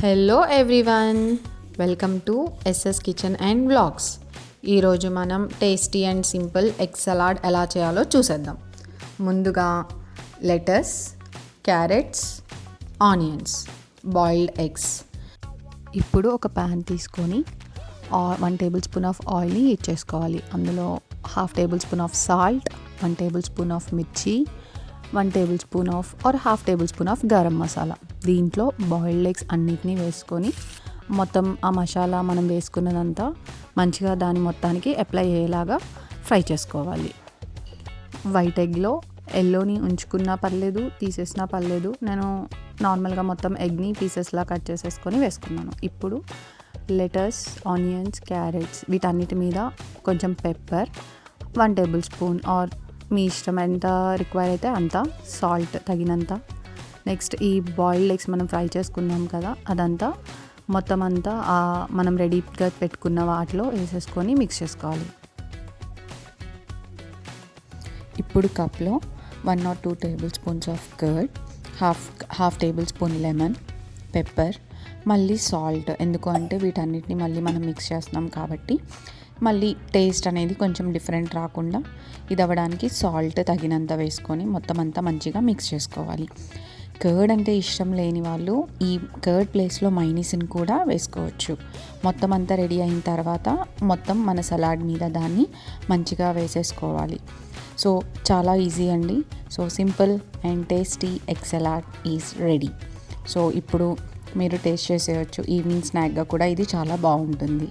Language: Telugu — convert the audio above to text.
Hello everyone, welcome to SS kitchen and vlogs. ఈరోజు మనం tasty and simple egg salad ఎలా చేయాలో చూసేద్దాం. ముందుగా lettuce, carrots, onions, boiled eggs. ఇప్పుడు ఒక ప్యాన్ తీసుకొని 1 టేబుల్ స్పూన్ ఆఫ్ ఆయిల్ని హీట్ చేసుకోవాలి. అందులో 1/2 tablespoon of salt, 1 tablespoon of మిర్చి, 1 tablespoon of 1/2 tablespoon of garam masala. దీంట్లో బాయిల్డ్ ఎగ్స్ అన్నిటినీ వేసుకొని మొత్తం ఆ మసాలా మనం వేసుకున్నదంతా మంచిగా దాని మొత్తానికి అప్లై అయ్యేలాగా ఫ్రై చేసుకోవాలి. వైట్ ఎగ్లో ఎల్లోని ఉంచుకున్నా పర్లేదు, తీసేసినా పర్లేదు. నేను నార్మల్గా మొత్తం ఎగ్ని పీసెస్లా కట్ చేసేసుకొని వేసుకున్నాను. ఇప్పుడు లెటస్, ఆనియన్స్, క్యారెట్స్ వీటన్నిటి మీద కొంచెం పెప్పర్, 1 టేబుల్ స్పూన్ ఆర్ మీ ఇష్టం ఎంత రిక్వైర్ అయితే అంత సాల్ట్ తగినంత. నెక్స్ట్ ఈ బాయిల్డ్ ఎగ్స్ మనం ఫ్రై చేసుకున్నాం కదా, అదంతా మొత్తం అంతా మనం రెడీగా పెట్టుకున్న వాటిలో వేసేసుకొని మిక్స్ చేసుకోవాలి. ఇప్పుడు కప్లో 1 or 2 table spoons of curd, half table spoon lemon, pepper, మళ్ళీ సాల్ట్. ఎందుకు అంటే వీటన్నిటిని మళ్ళీ మనం మిక్స్ చేస్తున్నాం కాబట్టి మళ్ళీ టేస్ట్ అనేది కొంచెం డిఫరెంట్ రాకుండా ఇది అవ్వడానికి సాల్ట్ తగినంత వేసుకొని మొత్తం అంతా మంచిగా మిక్స్ చేసుకోవాలి. కర్డ్ అంటే ఇష్టం లేని వాళ్ళు ఈ కర్డ్ ప్లేస్లో మైనీస్ని కూడా వేసుకోవచ్చు. మొత్తం అంతా రెడీ అయిన తర్వాత మొత్తం మన సలాడ్ మీద దాన్ని మంచిగా వేసేసుకోవాలి. సో చాలా ఈజీ అండి. So simple and tasty egg salad is ready. So ఇప్పుడు మీరు టేస్ట్ చేసేయచ్చు. ఈవినింగ్ స్నాక్గా కూడా ఇది చాలా బాగుంటుంది.